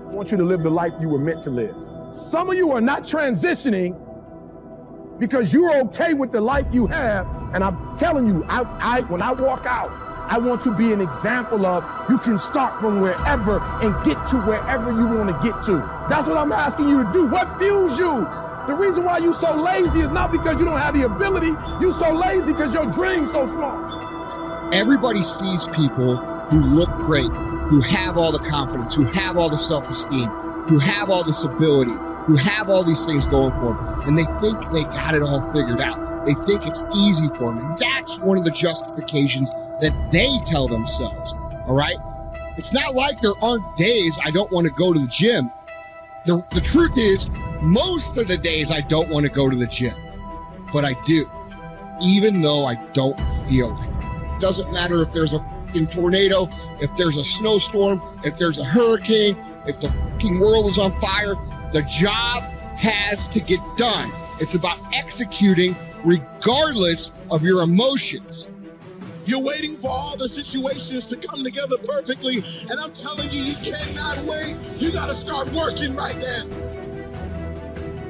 I want you to live the life you were meant to live. Some of you are not transitioning because you're okay with the life you have. And I'm telling you, when I walk out, I want to be an example of you can start from wherever and get to wherever you want to get to. That's what I'm asking you to do. What fuels you? The reason why you're so lazy is not because you don't have the ability. You're so lazy because your dream's so small. Everybody sees people who look great, who have all the confidence, who have all the self-esteem, who have all this ability, who have all these things going for them, and they think they got it all figured out. They think it's easy for them, and that's one of the justifications that they tell themselves, all right? It's not like there aren't days I don't want to go to the gym. The truth is, most of the days I don't want to go to the gym, but I do, even though I don't feel like it. It doesn't matter if there's a fucking tornado, if there's a snowstorm, if there's a hurricane, if the fucking world is on fire, the job has to get done. It's about executing regardless of your emotions. You're waiting for all the situations to come together perfectly, and I'm telling you, you cannot wait. You got to start working right now.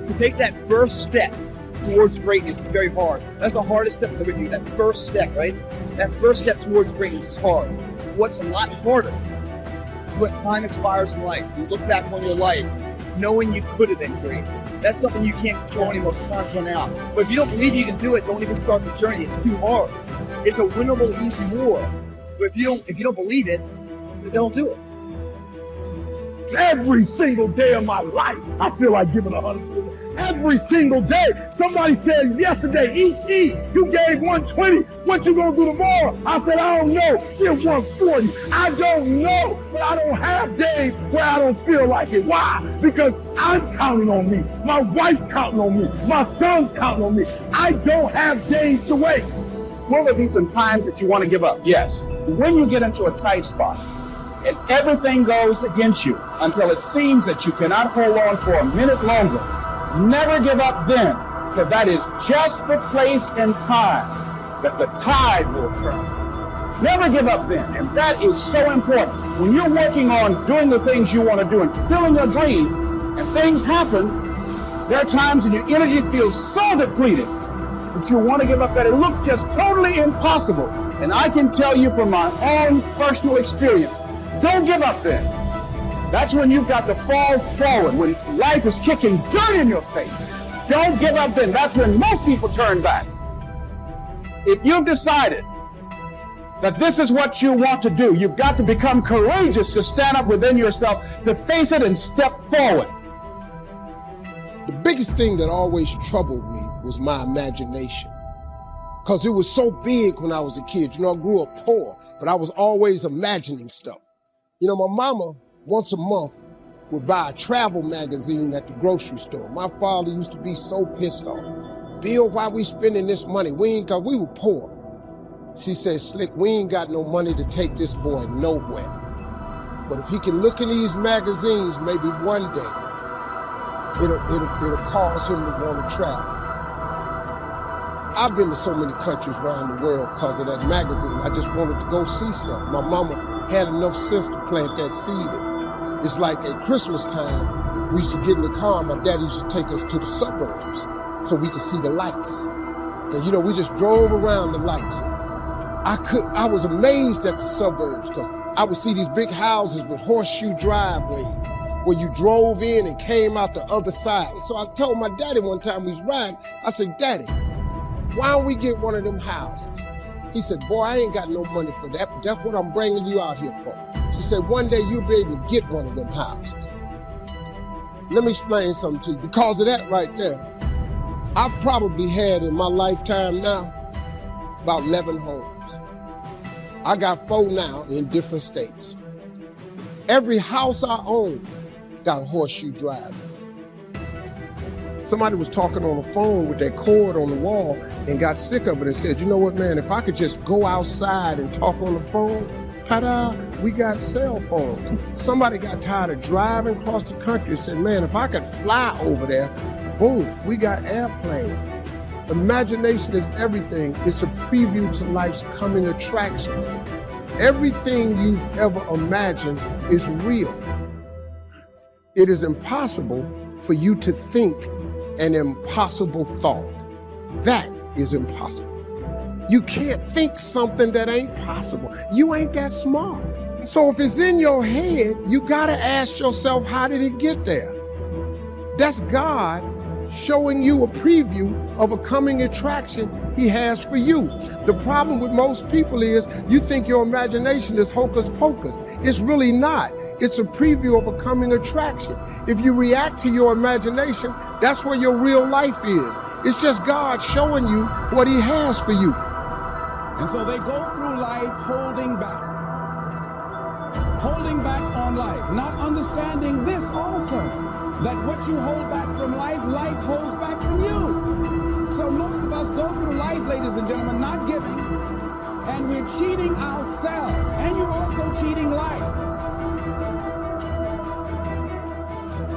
To take that first step towards greatness is very hard. That's the hardest step ever do, that first step, right? That first step towards greatness is hard. What's a lot harder is when time expires in life. You look back on your life knowing you could have been great. That's something you can't control anymore. Time's run out. But if you don't believe you can do it, don't even start the journey. It's too hard. It's a winnable, easy war. But if you don't believe it, then don't do it. Every single day of my life, I feel like giving 100%. Every single day. Somebody said yesterday, E.T., you gave 120. What you gonna do tomorrow? I said, I don't know. Give 140. I don't know, but I don't have days where I don't feel like it. Why? Because I'm counting on me. My wife's counting on me. My son's counting on me. I don't have days to wait. Will there be some times that you want to give up? Yes. When you get into a tight spot and everything goes against you until it seems that you cannot hold on for a minute longer, never give up then, for that is just the place and time that the tide will turn. Never give up then, and that is so important. When you're working on doing the things you want to do and fulfilling your dream, and things happen, there are times when your energy feels so depleted that you want to give up, that it looks just totally impossible. And I can tell you from my own personal experience, don't give up then. That's when you've got to fall forward, when life is kicking dirt in your face. Don't give up then. That's when most people turn back. If you've decided that this is what you want to do, you've got to become courageous to stand up within yourself, to face it and step forward. The biggest thing that always troubled me was my imagination, because it was so big when I was a kid. You know, I grew up poor, but I was always imagining stuff. You know, my mama, once a month, would buy a travel magazine at the grocery store. My father used to be so pissed off. Bill, why we spending this money? Cause we were poor. She said, Slick, we ain't got no money to take this boy nowhere. But if he can look in these magazines, maybe one day, it'll cause him to want to travel. I've been to so many countries around the world because of that magazine. I just wanted to go see stuff. My mama had enough sense to plant that seed. It's like at Christmas time, we used to get in the car, my daddy used to take us to the suburbs so we could see the lights. And you know, we just drove around the lights. I was amazed at the suburbs because I would see these big houses with horseshoe driveways where you drove in and came out the other side. So I told my daddy one time we was riding, I said, Daddy, why don't we get one of them houses? He said, boy, I ain't got no money for that, but that's what I'm bringing you out here for. She said, one day you'll be able to get one of them houses. Let me explain something to you. Because of that right there, I've probably had in my lifetime now about 11 homes. I got 4 now in different states. Every house I own got a horseshoe driveway. Somebody was talking on the phone with that cord on the wall and got sick of it and said, you know what, man, if I could just go outside and talk on the phone, ta-da, we got cell phones. Somebody got tired of driving across the country and said, man, if I could fly over there, boom, we got airplanes. Imagination is everything. It's a preview to life's coming attractions. Everything you've ever imagined is real. It is impossible for you to think an impossible thought. That is impossible. You can't think something that ain't possible. You ain't that smart. So if it's in your head, you gotta ask yourself, how did it get there? That's God showing you a preview of a coming attraction he has for you. The problem with most people is you think your imagination is hocus pocus. It's really not. It's a preview of a coming attraction. If you react to your imagination, that's where your real life is. It's just God showing you what he has for you. And so they go through life holding back on life, not understanding this also, that what you hold back from life, life holds back from you. So most of us go through life, ladies and gentlemen, not giving, and we're cheating ourselves, and you're also cheating life.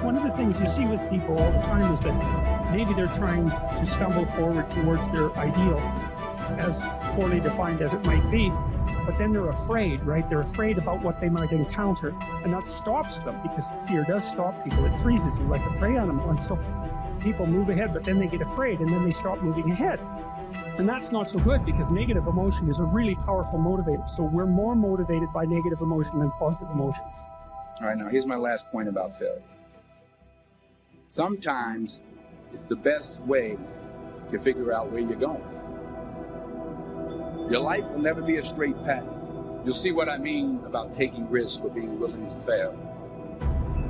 One of the things you see with people all the time is that maybe they're trying to stumble forward towards their ideal, as poorly defined as it might be, but then they're afraid, right? They're afraid about what they might encounter, and that stops them, because fear does stop people. It freezes you like a prey animal, and so people move ahead, but then they get afraid, and then they stop moving ahead. And that's not so good, because negative emotion is a really powerful motivator. So we're more motivated by negative emotion than positive emotion. All right, now here's my last point about failure. Sometimes it's the best way to figure out where you're going. Your life will never be a straight path. You'll see what I mean about taking risks or being willing to fail.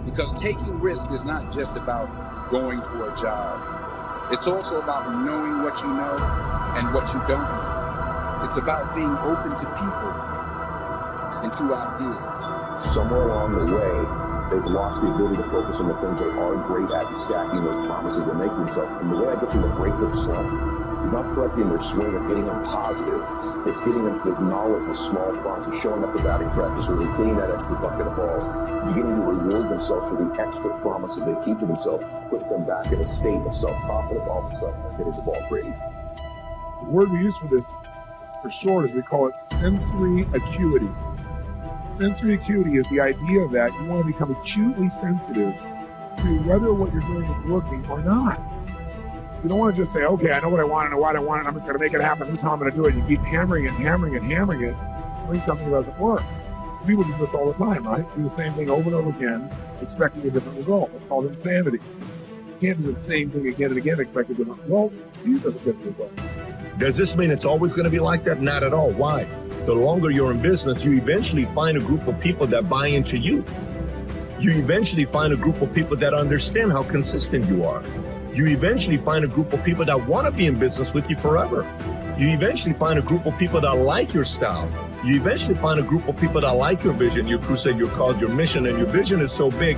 Because taking risk is not just about going for a job. It's also about knowing what you know and what you don't know. It's about being open to people and to ideas. Somewhere along the way, they've lost the ability to focus on the things they are great at, stacking those promises they're making themselves. And the way I get them to break their slump is not correcting their swing or getting them positive. It's getting them to acknowledge the small promises, showing up the batting practice, or hitting that extra bucket of balls, beginning to reward themselves for the extra promises they keep to themselves, puts them back in a state of self-confidence. All of a sudden, they're hitting the ball pretty. The word we use for this, for short, is we call it sensory acuity. Sensory acuity is the idea that you want to become acutely sensitive to whether what you're doing is working or not. You don't want to just say, okay, I know what I want, I know why I want it, I'm going to make it happen, this is how I'm going to do it. You keep hammering it, when something doesn't work. People do this all the time, right? Do the same thing over and over again, expecting a different result. It's called insanity. You can't do the same thing again and again, expect a different result. See, it doesn't get the result. Does this mean it's always going to be like that? Not at all. Why? The longer you're in business, you eventually find a group of people that buy into you. You eventually find a group of people that understand how consistent you are. You eventually find a group of people that want to be in business with you forever. You eventually find a group of people that like your style. You eventually find a group of people that like your vision, your crusade, your cause, your mission, and your vision is so big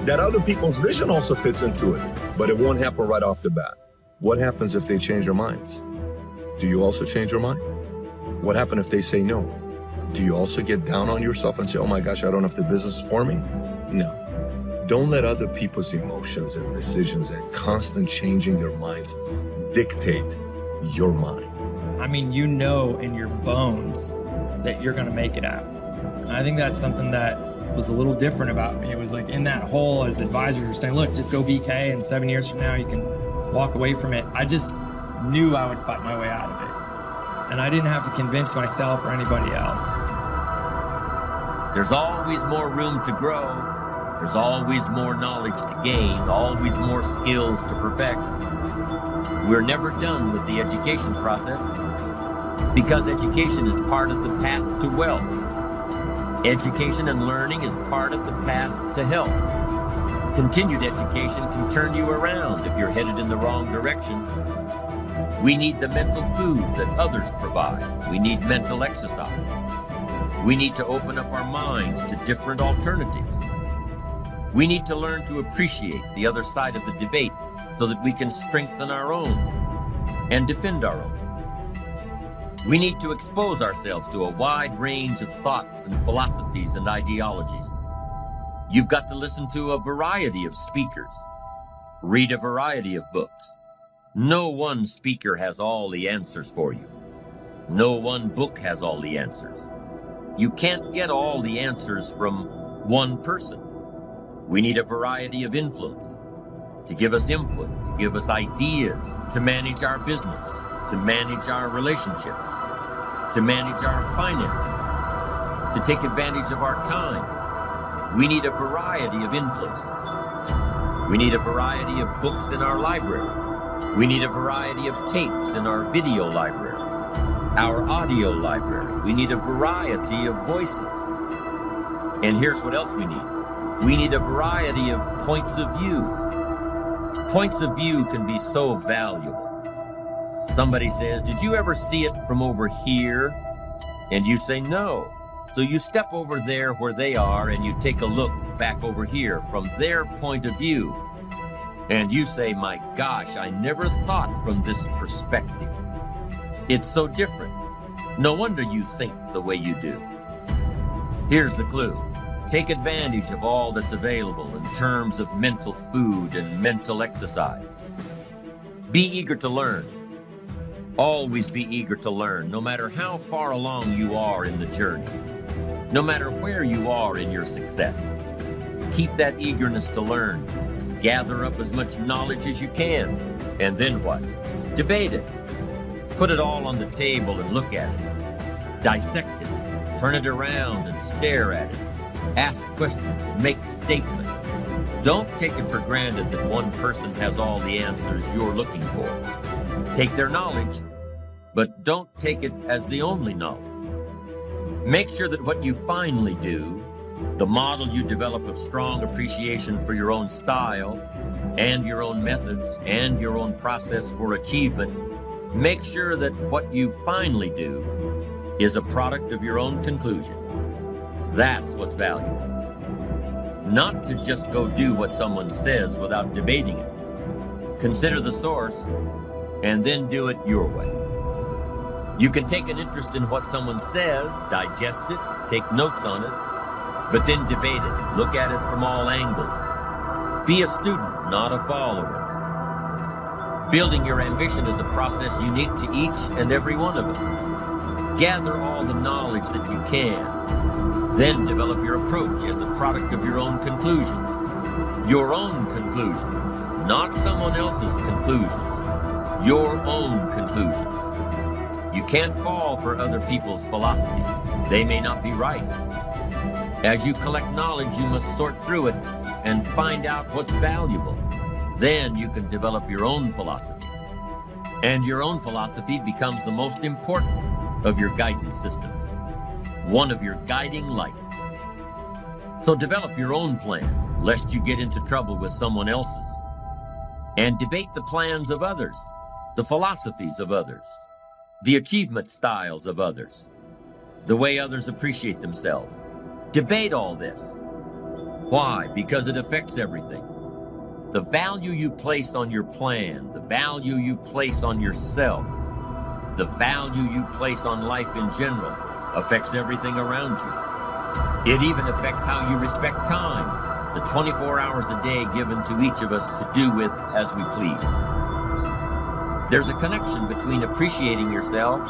that other people's vision also fits into it. But it won't happen right off the bat. What happens if they change their minds? Do you also change your mind? What happens if they say no? Do you also get down on yourself and say, oh my gosh, I don't know if the business is for me? No. Don't let other people's emotions and decisions and constant changing their minds dictate your mind. I mean, you know in your bones that you're going to make it out. And I think that's something that was a little different about me. It was like in that hole as advisors were saying, look, just go BK and 7 years from now you can walk away from it. I just knew I would fight my way out of it. And I didn't have to convince myself or anybody else. There's always more room to grow. There's always more knowledge to gain, always more skills to perfect. We're never done with the education process because education is part of the path to wealth. Education and learning is part of the path to health. Continued education can turn you around if you're headed in the wrong direction. We need the mental food that others provide. We need mental exercise. We need to open up our minds to different alternatives. We need to learn to appreciate the other side of the debate so that we can strengthen our own and defend our own. We need to expose ourselves to a wide range of thoughts and philosophies and ideologies. You've got to listen to a variety of speakers, read a variety of books. No one speaker has all the answers for you. No one book has all the answers. You can't get all the answers from one person. We need a variety of influence to give us input, to give us ideas, to manage our business, to manage our relationships, to manage our finances, to take advantage of our time. We need a variety of influences. We need a variety of books in our library. We need a variety of tapes in our video library, our audio library. We need a variety of voices. And here's what else we need. We need a variety of points of view. Points of view can be so valuable. Somebody says, "Did you ever see it from over here?" And you say, "No." So you step over there where they are and you take a look back over here from their point of view. And you say, "My gosh, I never thought from this perspective. It's so different. No wonder you think the way you do." Here's the clue. Take advantage of all that's available in terms of mental food and mental exercise. Be eager to learn. Always be eager to learn, no matter how far along you are in the journey, no matter where you are in your success. Keep that eagerness to learn. Gather up as much knowledge as you can. And then what? Debate it. Put it all on the table and look at it. Dissect it. Turn it around and stare at it. Ask questions, make statements. Don't take it for granted that one person has all the answers you're looking for. Take their knowledge, but don't take it as the only knowledge. Make sure that what you finally do, the model you develop of strong appreciation for your own style and your own methods and your own process for achievement, make sure that what you finally do is a product of your own conclusion. That's what's valuable. Not to just go do what someone says without debating it. Consider the source and then do it your way. You can take an interest in what someone says, digest it, take notes on it, but then debate it. Look at it from all angles. Be a student, not a follower. Building your ambition is a process unique to each and every one of us. Gather all the knowledge that you can. Then develop your approach as a product of your own conclusions. Your own conclusions, not someone else's conclusions. Your own conclusions. You can't fall for other people's philosophies. They may not be right. As you collect knowledge, you must sort through it and find out what's valuable. Then you can develop your own philosophy. And your own philosophy becomes the most important of your guidance systems. One of your guiding lights. So develop your own plan, lest you get into trouble with someone else's. And debate the plans of others, the philosophies of others, the achievement styles of others, the way others appreciate themselves. Debate all this. Why? Because it affects everything. The value you place on your plan, the value you place on yourself, the value you place on life in general affects everything around you. It even affects how you respect time, the 24 hours a day given to each of us to do with as we please. There's a connection between appreciating yourself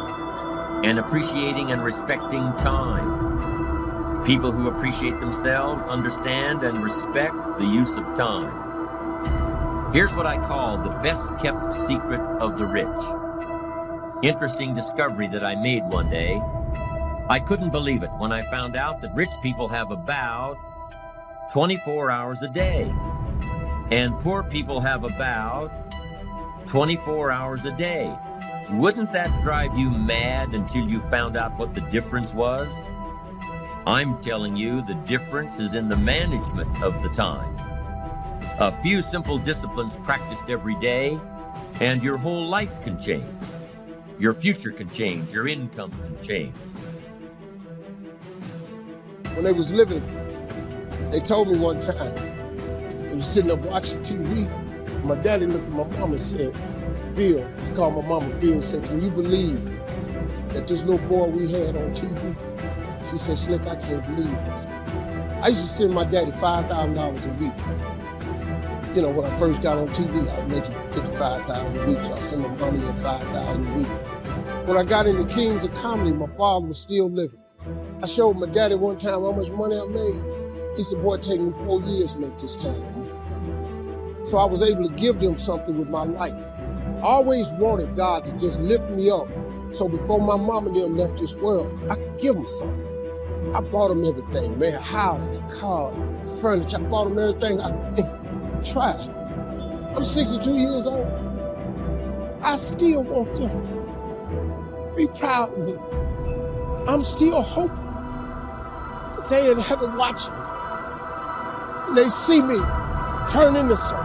and appreciating and respecting time. People who appreciate themselves understand and respect the use of time. Here's what I call the best kept secret of the rich. Interesting discovery that I made one day. I couldn't believe it when I found out that rich people have about 24 hours a day, and poor people have about 24 hours a day. Wouldn't that drive you mad until you found out what the difference was? I'm telling you, the difference is in the management of the time. A few simple disciplines practiced every day, and your whole life can change. Your future can change, your income can change. When they was living, they told me one time, they was sitting up watching TV. My daddy looked at my mama and said, "Bill," he called my mama Bill and said, "Can you believe that this little boy we had on TV?" She said, "Slick, I can't believe this." I used to send my daddy $5,000 a week. You know, when I first got on TV, I was making $55,000 a week, so I sent my mama there $5,000 a week. When I got into Kings of Comedy, my father was still living. I showed my daddy one time how much money I made. He said, boy, it take me 4 years to make this time. So I was able to give them something with my life. I always wanted God to just lift me up. So before my mom and them left this world, I could give them something. I bought them everything, man, houses, cars, furniture. I bought them everything I could think. Try. I'm 62 years old. I still want them. Be proud of me. I'm still hoping that they in heaven watching me. And they see me turn into something.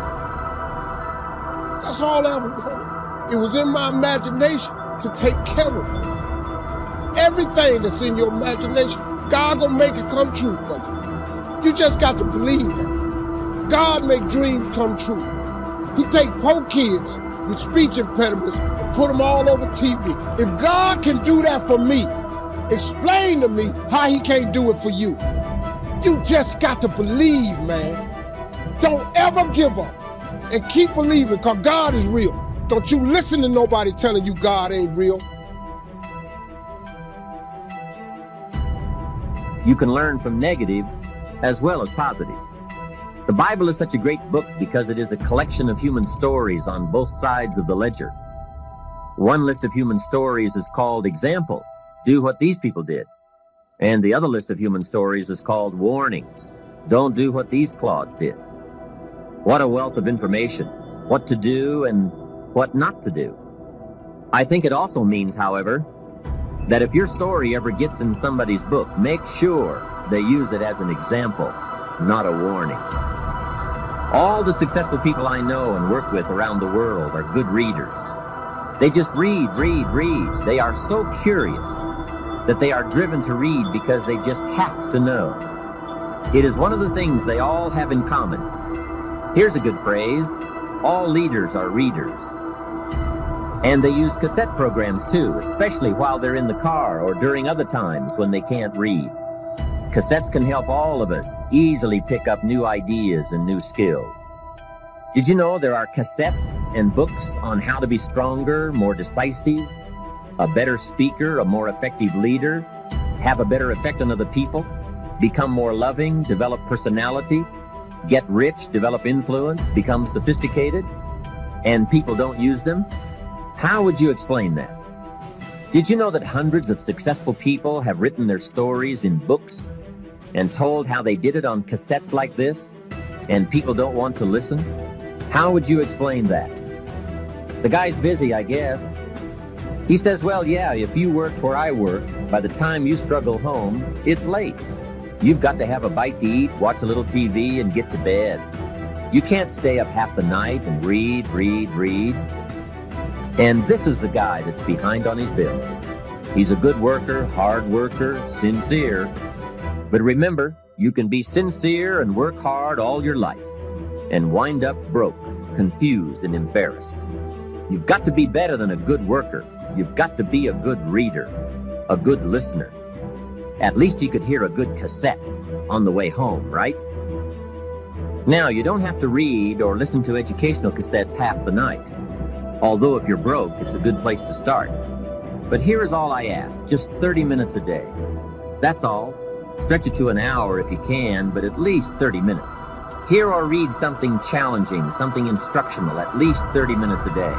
That's all I ever wanted. It was in my imagination to take care of me. Everything that's in your imagination, God gonna make it come true for you. You just got to believe that. God make dreams come true. He take poor kids with speech impediments and put them all over TV. If God can do that for me, explain to me how he can't do it for you. You just got to believe, man. Don't ever give up and keep believing, because God is real. Don't you listen to nobody telling you God ain't real. You can learn from negative as well as positive. The Bible is such a great book because it is a collection of human stories on both sides of the ledger. One list of human stories is called examples. Do what these people did. And the other list of human stories is called warnings. Don't do what these clods did. What a wealth of information. What to do and what not to do. I think it also means, however, that if your story ever gets in somebody's book, make sure they use it as an example, not a warning. All the successful people I know and work with around the world are good readers. They just read. They are so curious that they are driven to read because they just have to know. It is one of the things they all have in common. Here's a good phrase: all leaders are readers. And they use cassette programs too, especially while they're in the car or during other times when they can't read. Cassettes can help all of us easily pick up new ideas and new skills. Did you know there are cassettes and books on how to be stronger, more decisive, a better speaker, a more effective leader, have a better effect on other people, become more loving, develop personality, get rich, develop influence, become sophisticated, and people don't use them? How would you explain that? Did you know that hundreds of successful people have written their stories in books and told how they did it on cassettes like this, and people don't want to listen? How would you explain that? The guy's busy, I guess. He says, well, yeah, if you worked where I work, by the time you struggle home, it's late. You've got to have a bite to eat, watch a little TV, and get to bed. You can't stay up half the night and read. And this is the guy that's behind on his bills. He's a good worker, hard worker, sincere. But remember, you can be sincere and work hard all your life and wind up broke, confused, and embarrassed. You've got to be better than a good worker. You've got to be a good reader, a good listener. At least you could hear a good cassette on the way home, right? Now, you don't have to read or listen to educational cassettes half the night. Although if you're broke, it's a good place to start. But here is all I ask, just 30 minutes a day. That's all. Stretch it to an hour if you can, but at least 30 minutes. Hear or read something challenging, something instructional, at least 30 minutes a day.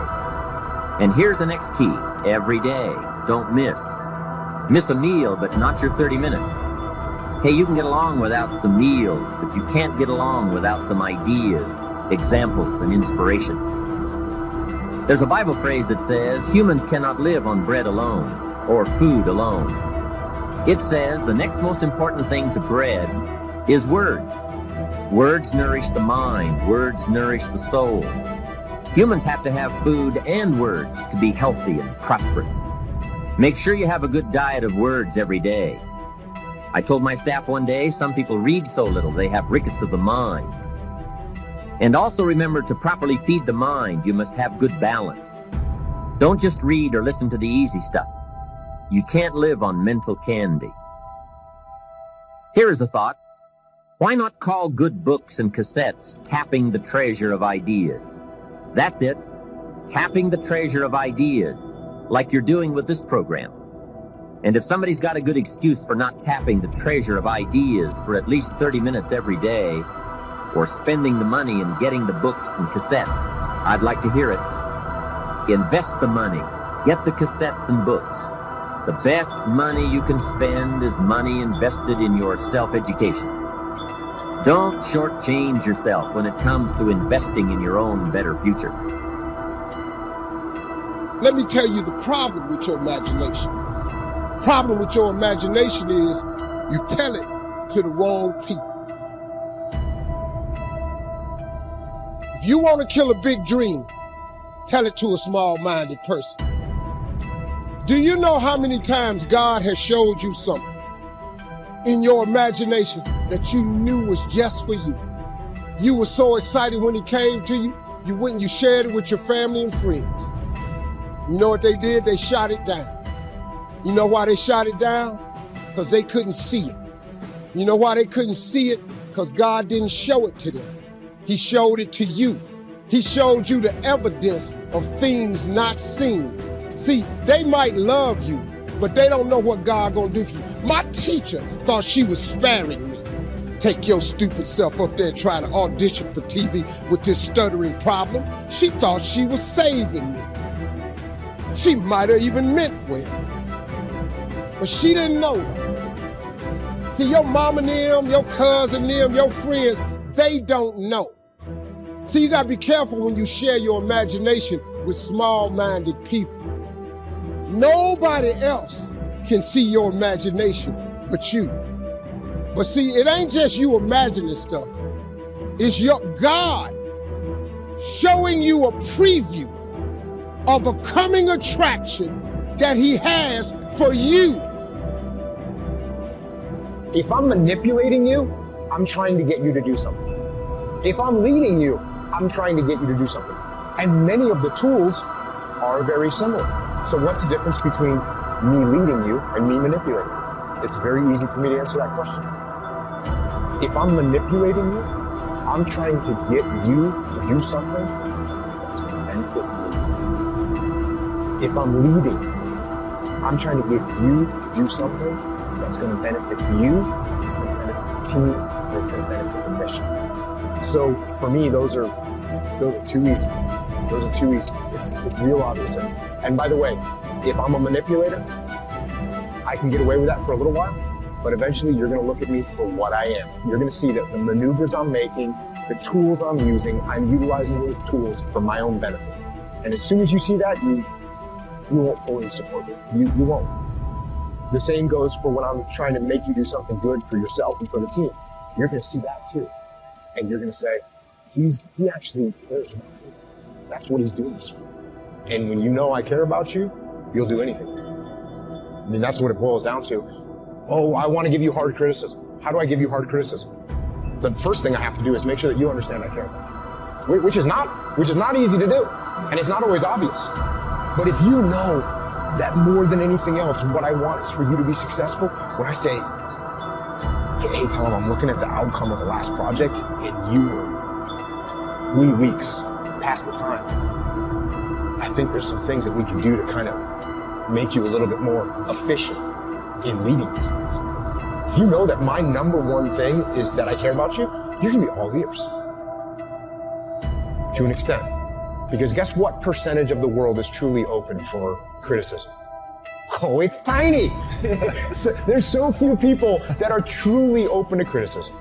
And here's the next key. Every day. Don't miss. Miss a meal, but not your 30 minutes. Hey, you can get along without some meals, but you can't get along without some ideas, examples, and inspiration. There's a Bible phrase that says, humans cannot live on bread alone, or food alone. It says the next most important thing to bread is words. Words nourish the mind. Words nourish the soul. Humans have to have food and words to be healthy and prosperous. Make sure you have a good diet of words every day. I told my staff one day, some people read so little they have rickets of the mind. And also remember, to properly feed the mind, you must have good balance. Don't just read or listen to the easy stuff. You can't live on mental candy. Here is a thought. Why not call good books and cassettes tapping the treasure of ideas? That's it. Tapping the treasure of ideas, like you're doing with this program. And if somebody's got a good excuse for not tapping the treasure of ideas for at least 30 minutes every day, or spending the money and getting the books and cassettes, I'd like to hear it. Invest the money. Get the cassettes and books. The best money you can spend is money invested in your self-education. Don't shortchange yourself when it comes to investing in your own better future. Let me tell you the problem with your imagination. The problem with your imagination is you tell it to the wrong people. If you want to kill a big dream, tell it to a small-minded person. Do you know how many times God has showed you something in your imagination that you knew was just for you? You were so excited when it came to you, you went and you shared it with your family and friends. You know what they did? They shot it down. You know why they shot it down? Because they couldn't see it. You know why they couldn't see it? Because God didn't show it to them. He showed it to you. He showed you the evidence of things not seen. See, they might love you, but they don't know what God gonna do for you. My teacher thought she was sparing me. Take your stupid self up there and try to audition for TV with this stuttering problem. She thought she was saving me. She might have even meant well, but she didn't know that. See, your mama and them, your cousin them, your friends, they don't know. See, you gotta be careful when you share your imagination with small-minded people. Nobody else can see your imagination but you. But see, it ain't just you imagining stuff. It's your God showing you a preview of a coming attraction that he has for you. If I'm manipulating you, I'm trying to get you to do something. If I'm leading you, I'm trying to get you to do something. And many of the tools are very similar. So what's the difference between me leading you and me manipulating you? It's very easy for me to answer that question. If I'm manipulating you, I'm trying to get you to do something that's going to benefit me. If I'm leading you, I'm trying to get you to do something that's going to benefit you, it's going to benefit the team, and it's going to benefit the mission. So for me, those are too easy. Those are too easy. It's real obvious. And by the way, if I'm a manipulator, I can get away with that for a little while, but eventually you're going to look at me for what I am. You're going to see that the maneuvers I'm making, the tools I'm using, I'm utilizing those tools for my own benefit. And as soon as you see that, you won't fully support me. You won't. The same goes for when I'm trying to make you do something good for yourself and for the team. You're going to see that too. And you're going to say, he actually cares about me. That's what he's doing this for. And when you know I care about you, you'll do anything for me. I mean, that's what it boils down to. Oh, I want to give you hard criticism. How do I give you hard criticism? The first thing I have to do is make sure that you understand I care about you, which is not easy to do, and it's not always obvious. But if you know that more than anything else, what I want is for you to be successful, when I say, hey Tom, I'm looking at the outcome of the last project, and you were 3 weeks past the time, I think there's some things that we can do to kind of make you a little bit more efficient in leading these things. If you know that my number one thing is that I care about you, you're gonna be all ears. To an extent. Because guess what percentage of the world is truly open for criticism? Oh, it's tiny. There's so few people that are truly open to criticism.